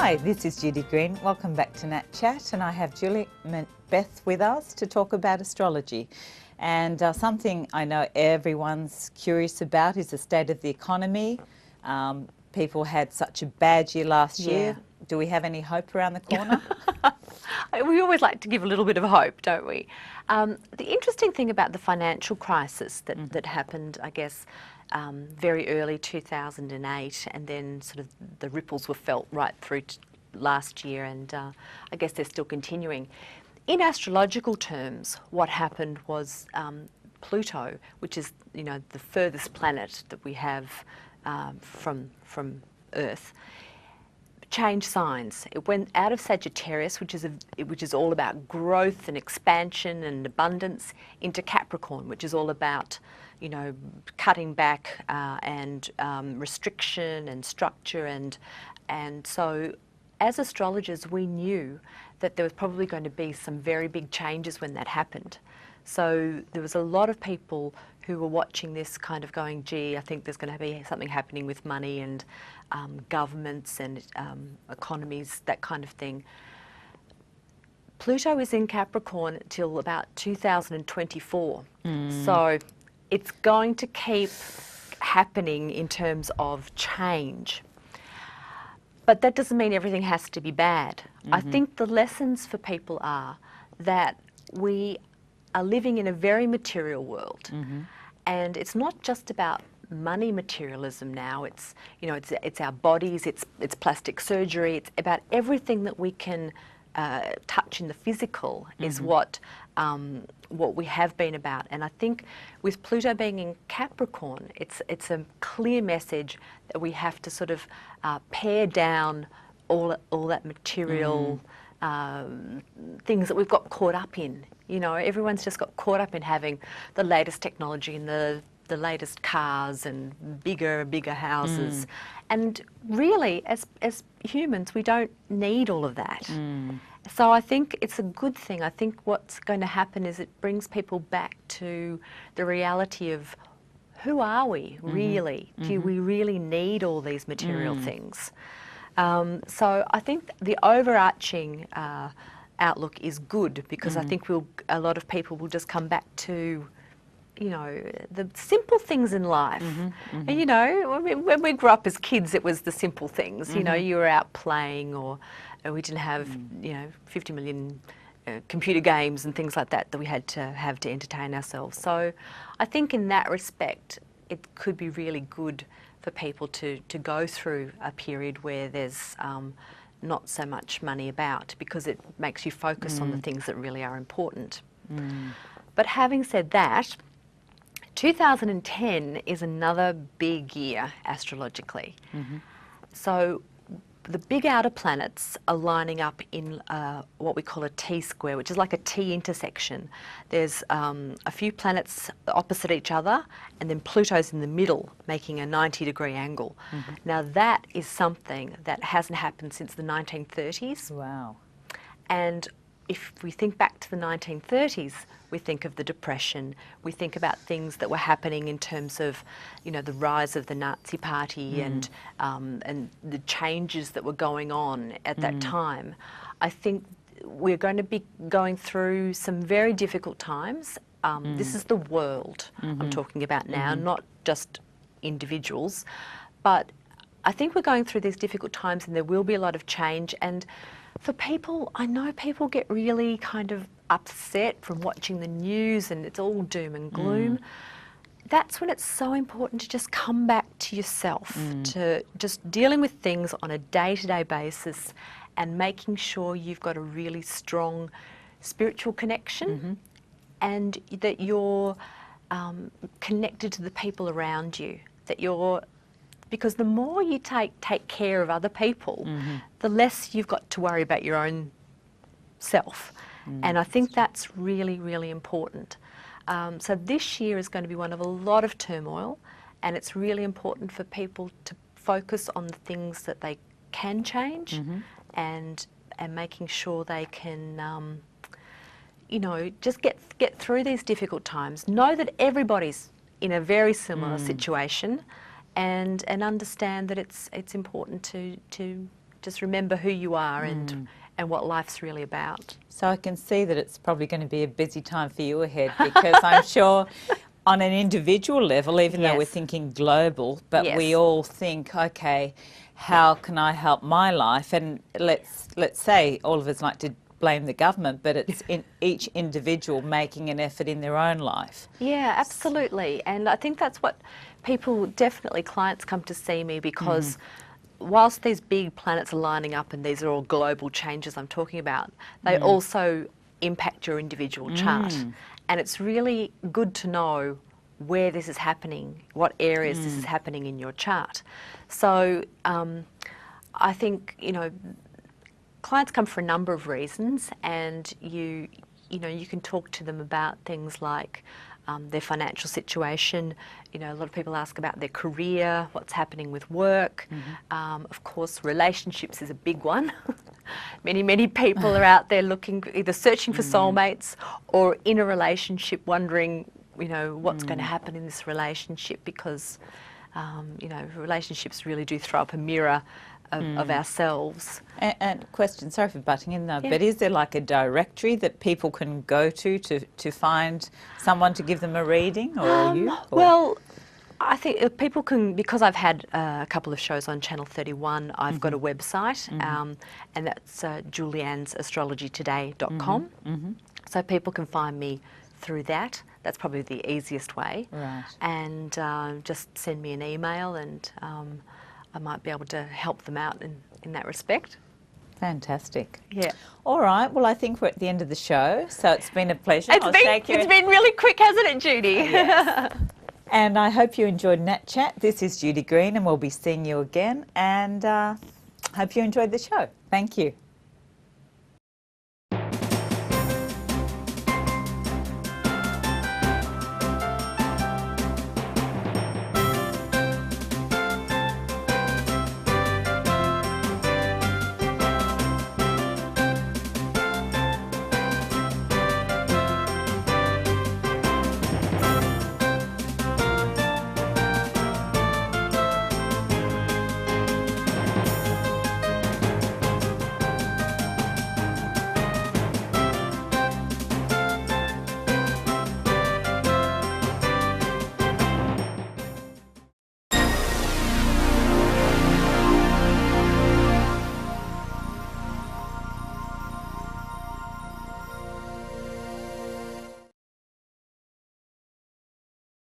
Hi, this is Judy Green. Welcome back to NATCHAT, and I have Julie McBeth with us to talk about astrology. And something I know everyone's curious about is the state of the economy. People had such a bad year last year. Do we have any hope around the corner? We always like to give a little bit of hope, don't we? The interesting thing about the financial crisis that happened, I guess, very early 2008, and then sort of the ripples were felt right through last year, and I guess they're still continuing. In astrological terms, what happened was Pluto, which is, you know, the furthest planet that we have from Earth, changed signs. It went out of Sagittarius, which is all about growth and expansion and abundance, into Capricorn, which is all about, you know, cutting back and restriction and structure, and so as astrologers we knew that there was probably going to be some very big changes when that happened. So there was a lot of people who were watching this kind of going, gee, I think there's going to be something happening with money and governments and economies, that kind of thing. Pluto is in Capricorn till about 2024. So it's going to keep happening in terms of change. But that doesn't mean everything has to be bad. I think the lessons for people are that we are living in a very material world. And it's not just about money materialism now. It's, you know, it's our bodies, it's plastic surgery, it's about everything that we can touch in the physical is what we have been about. And I think with Pluto being in Capricorn, it's a clear message that we have to sort of pare down all that material things that we've got caught up in. You know, everyone's just got caught up in having the latest technology and the latest cars and bigger houses. And really, as humans, we don't need all of that. So I think it's a good thing. I think what's going to happen is it brings people back to the reality of who are we really? Do we really need all these material things? So I think the overarching outlook is good, because I think a lot of people will just come back to, you know, the simple things in life. And, you know, when we grew up as kids, it was the simple things. You know, you were out playing, or we didn't have, you know, 50 million computer games and things like that we had to have to entertain ourselves. So I think in that respect, it could be really good for people to go through a period where there's not so much money about, because it makes you focus on the things that really are important. But having said that, 2010 is another big year astrologically. So the big outer planets are lining up in what we call a T-square, which is like a T intersection. There's a few planets opposite each other, and then Pluto's in the middle, making a 90-degree angle. Now that is something that hasn't happened since the 1930s. Wow. And if we think back to the 1930s, we think of the Depression, we think about things that were happening in terms of, you know, the rise of the Nazi Party and the changes that were going on at that time. I think we're going to be going through some very difficult times. This is the world I'm talking about now, not just individuals. But I think we're going through these difficult times, and there will be a lot of change. And for people, I know people get really kind of upset from watching the news and it's all doom and gloom. That's when it's so important to just come back to yourself, to just dealing with things on a day-to-day basis and making sure you've got a really strong spiritual connection and that you're connected to the people around you, that you're, because the more you take care of other people, the less you've got to worry about your own self. And I think that's really, really important. So this year is going to be one of a lot of turmoil, and it's really important for people to focus on the things that they can change and making sure they can, you know, just get through these difficult times. Know that everybody's in a very similar situation, and understand that it's important to just remember who you are and what life's really about. So I can see that it's probably going to be a busy time for you ahead, because I'm sure on an individual level, even though we're thinking global, but we all think, okay, how can I help my life? And let's say all of us like to blame the government, but it's in each individual making an effort in their own life. Yeah, absolutely. And I think that's what people, definitely clients come to see me, because whilst these big planets are lining up and these are all global changes I'm talking about, they also impact your individual chart. And it's really good to know where this is happening, what areas this is happening in your chart. So I think, you know, clients come for a number of reasons, and you can talk to them about things like their financial situation. You know, a lot of people ask about their career, what's happening with work. Of course, relationships is a big one. Many people are out there looking, either searching for soulmates or in a relationship wondering, you know, what's going to happen in this relationship, because, you know, relationships really do throw up a mirror of ourselves. And question, sorry for butting in though, but is there like a directory that people can go to find someone to give them a reading, or you? Or? Well, I think people can, because I've had a couple of shows on Channel 31, I've got a website, and that's juliannesastrologytoday.com. So people can find me through that. That's probably the easiest way. Right. And just send me an email, and I might be able to help them out in that respect. Fantastic. Yeah. All right. Well, I think we're at the end of the show, so it's been a pleasure. It's been really quick, hasn't it, Judy? Yes. And I hope you enjoyed NATCHAT. This is Judy Green, and we'll be seeing you again. And hope you enjoyed the show. Thank you.